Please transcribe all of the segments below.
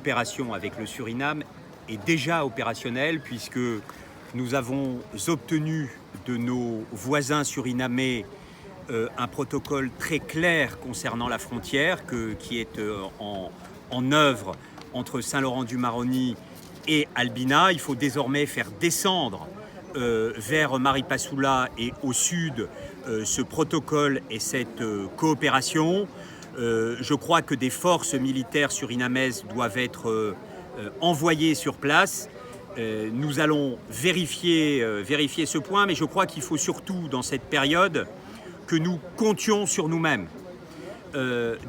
coopération avec le Suriname est déjà opérationnelle puisque nous avons obtenu de nos voisins surinamais un protocole très clair concernant la frontière qui est en œuvre entre Saint-Laurent-du-Maroni et Albina. Il faut désormais faire descendre vers Maripasoula et au sud ce protocole et cette coopération. Je crois que des forces militaires surinamaises doivent être envoyées sur place. Nous allons vérifier ce point, mais je crois qu'il faut surtout, dans cette période, que nous comptions sur nous-mêmes.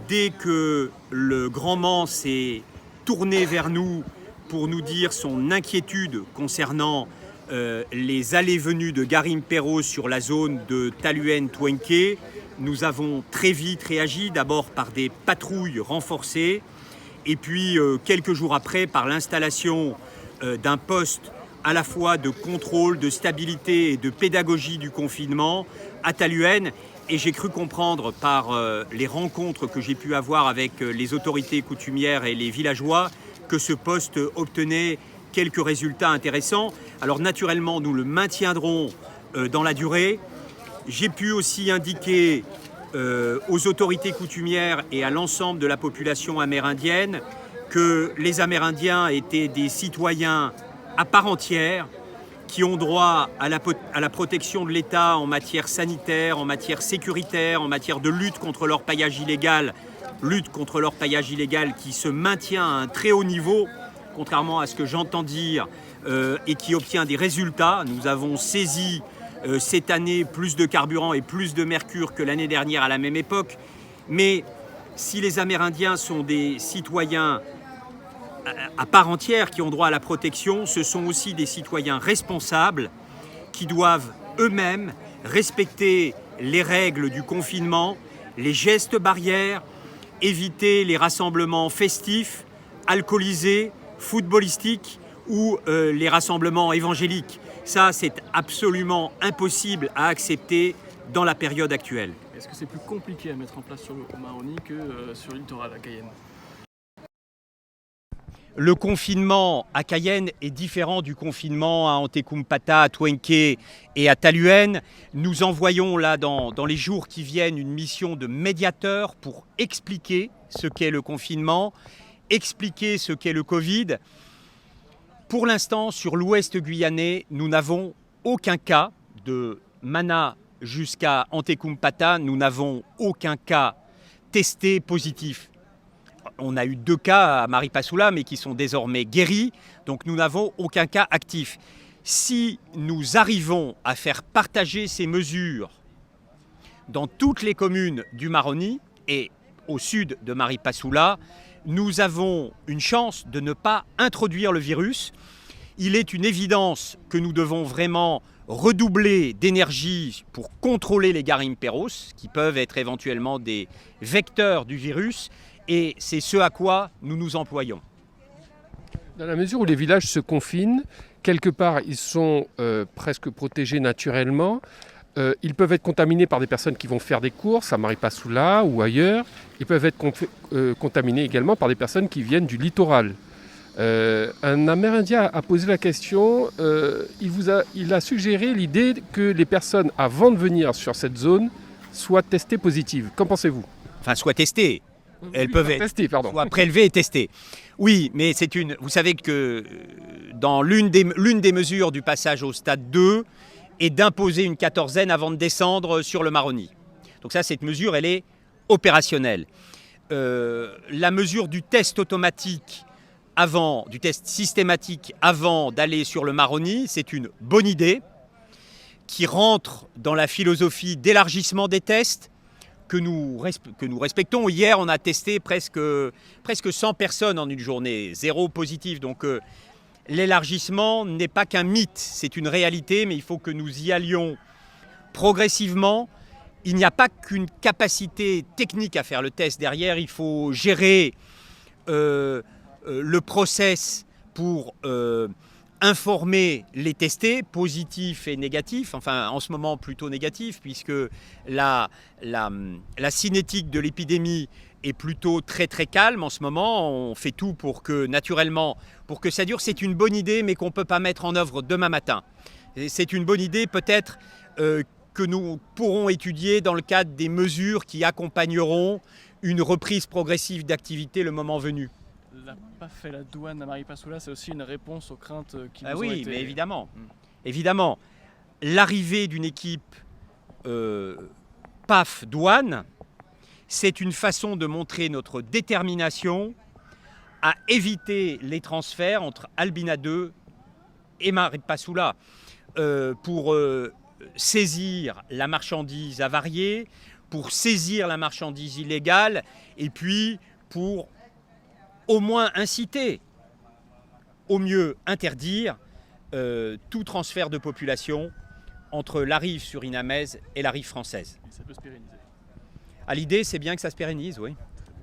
Dès que le grand Man s'est tourné vers nous pour nous dire son inquiétude concernant les allées-venues de Garimperos sur la zone de Taluen-Twenke, nous avons très vite réagi, d'abord par des patrouilles renforcées, et puis quelques jours après par l'installation d'un poste à la fois de contrôle, de stabilité et de pédagogie du confinement à Taluen. Et j'ai cru comprendre par les rencontres que j'ai pu avoir avec les autorités coutumières et les villageois que ce poste obtenait quelques résultats intéressants. Alors naturellement, nous le maintiendrons dans la durée. J'ai pu aussi indiquer aux autorités coutumières et à l'ensemble de la population amérindienne que les Amérindiens étaient des citoyens à part entière qui ont droit à la protection de l'État en matière sanitaire, en matière sécuritaire, en matière de lutte contre l'orpaillage illégal qui se maintient à un très haut niveau, contrairement à ce que j'entends dire, et qui obtient des résultats. Nous avons saisi cette année plus de carburant et plus de mercure que l'année dernière à la même époque. Mais si les Amérindiens sont des citoyens à part entière qui ont droit à la protection, ce sont aussi des citoyens responsables qui doivent eux-mêmes respecter les règles du confinement, les gestes barrières, éviter les rassemblements festifs, alcoolisés, footballistiques ou les rassemblements évangéliques. Ça, c'est absolument impossible à accepter dans la période actuelle. Est-ce que c'est plus compliqué à mettre en place sur le Maroni que sur le littoral à Cayenne ? Le confinement à Cayenne est différent du confinement à Antékoumpata, à Twenke et à Taluen. Nous envoyons là dans les jours qui viennent une mission de médiateur pour expliquer ce qu'est le confinement, expliquer ce qu'est le Covid. Pour l'instant, sur l'ouest guyanais, nous n'avons aucun cas de Mana jusqu'à Antékoumpata, nous n'avons aucun cas testé positif. On a eu 2 cas à Maripasoula, mais qui sont désormais guéris, donc nous n'avons aucun cas actif. Si nous arrivons à faire partager ces mesures dans toutes les communes du Maroni et au sud de Maripasoula, nous avons une chance de ne pas introduire le virus. Il est une évidence que nous devons vraiment redoubler d'énergie pour contrôler les garimperos, qui peuvent être éventuellement des vecteurs du virus, et c'est ce à quoi nous nous employons. Dans la mesure où les villages se confinent, quelque part ils sont presque protégés naturellement. Ils peuvent être contaminés par des personnes qui vont faire des courses à Maripasoula ou ailleurs. Ils peuvent être contaminés également par des personnes qui viennent du littoral. Un Amérindien a posé la question, il a suggéré l'idée que les personnes, avant de venir sur cette zone, soient testées positives. Qu'en pensez-vous ? Enfin, soient testées. Elles peuvent être soit prélevées et testées. Oui, mais vous savez que dans l'une des mesures du passage au stade 2 est d'imposer une quatorzaine avant de descendre sur le Maroni. Donc ça, cette mesure, elle est opérationnelle. La mesure du test automatique du test systématique avant d'aller sur le Maroni, c'est une bonne idée qui rentre dans la philosophie d'élargissement des tests que nous respectons. Hier, on a testé presque 100 personnes en une journée, 0 positif. Donc l'élargissement n'est pas qu'un mythe, c'est une réalité, mais il faut que nous y allions progressivement. Il n'y a pas qu'une capacité technique à faire le test derrière, il faut gérer le process pour informer les testés, positifs et négatifs, enfin en ce moment plutôt négatifs, puisque la cinétique de l'épidémie est plutôt très très calme en ce moment. On fait tout pour que naturellement, pour que ça dure. C'est une bonne idée, mais qu'on ne peut pas mettre en œuvre demain matin. Et c'est une bonne idée peut-être que nous pourrons étudier dans le cadre des mesures qui accompagneront une reprise progressive d'activité le moment venu. N'a pas fait la douane à Maripasoula, c'est aussi une réponse aux craintes qui nous ont oui, été... mais évidemment. Évidemment, l'arrivée d'une équipe PAF douane, c'est une façon de montrer notre détermination à éviter les transferts entre Albina 2 et Maripasoula pour saisir la marchandise avariée, pour saisir la marchandise illégale et puis pour au moins inciter, au mieux interdire tout transfert de population entre la rive surinamaise et la rive française. Et ça peut se pérenniser. L'idée, c'est bien que ça se pérennise, oui.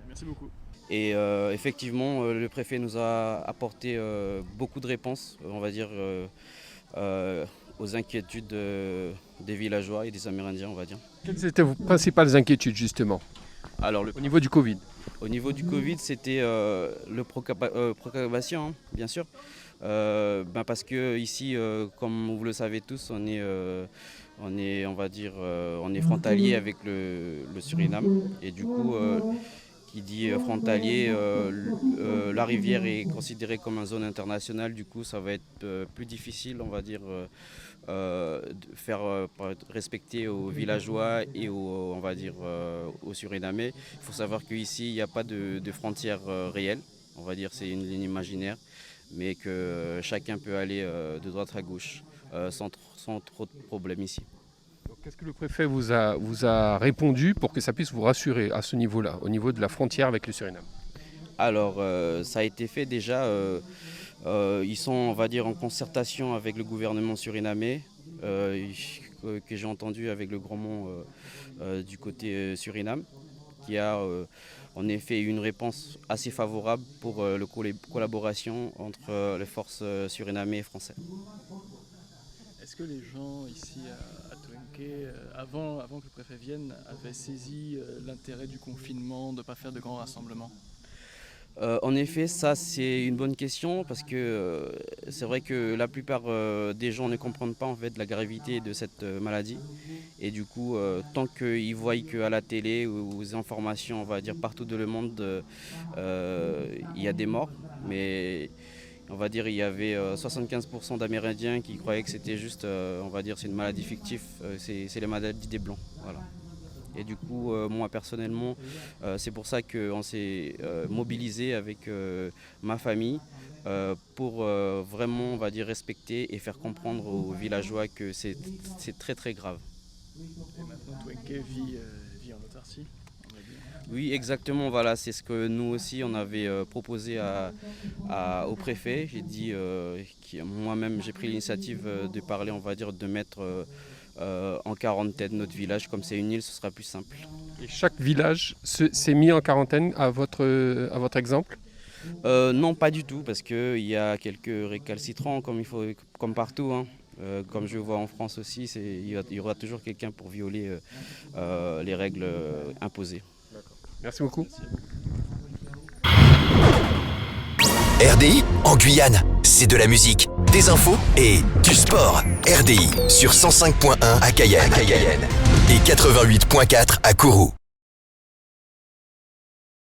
Merci beaucoup. Et effectivement, le préfet nous a apporté beaucoup de réponses, on va dire, aux inquiétudes des villageois et des Amérindiens, on va dire. Quelles étaient vos principales inquiétudes, justement, Alors, au niveau du Covid? au niveau du Covid, c'était le proclamation, hein, bien sûr. Parce que ici, comme vous le savez tous, on est frontalier avec le Suriname. Et du coup, qui dit frontalier, la rivière est considérée comme une zone internationale. Du coup, ça va être plus difficile, on va dire, de faire respecter aux villageois et aux Surinamais. Il faut savoir qu'ici, il n'y a pas de frontières réelles. On va dire c'est une ligne imaginaire, mais que chacun peut aller de droite à gauche sans trop de problèmes ici. Qu'est-ce que le préfet vous a répondu pour que ça puisse vous rassurer à ce niveau-là, au niveau de la frontière avec le Suriname? Alors, ça a été fait déjà. Ils sont, on va dire, en concertation avec le gouvernement surinamais, que j'ai entendu avec le Grand Mont du côté Suriname, qui a en effet une réponse assez favorable pour la collaboration entre les forces surinamais et françaises. Est-ce que les gens ici à Tuenke, avant que le préfet vienne, avaient saisi l'intérêt du confinement, de ne pas faire de grands rassemblements? En effet, ça c'est une bonne question parce que c'est vrai que la plupart des gens ne comprennent pas en fait la gravité de cette maladie et du coup tant qu'ils voient qu'à la télé ou aux informations, on va dire partout dans le monde, il y a des morts, mais on va dire il y avait 75% d'Amérindiens qui croyaient que c'était juste, on va dire c'est une maladie fictive, c'est la maladie des Blancs, voilà. Et du coup, moi personnellement, c'est pour ça qu'on s'est mobilisé avec ma famille pour vraiment, on va dire, respecter et faire comprendre aux villageois que c'est très très grave. Et maintenant, Tuenke vit en autarcie, on va dire. Oui, exactement. Voilà, c'est ce que nous aussi on avait proposé au préfet. J'ai dit, moi-même, j'ai pris l'initiative de parler, on va dire, de mettre en quarantaine notre village. Comme c'est une île, ce sera plus simple. Et chaque village s'est mis en quarantaine à votre exemple? Non, pas du tout, parce qu'il y a quelques récalcitrants, comme partout. Hein. Comme je vois en France aussi, il y aura toujours quelqu'un pour violer les règles imposées. Merci beaucoup. RDI en Guyane, c'est de la musique, des infos et du sport. RDI sur 105.1 à Cayenne et 88.4 à Kourou.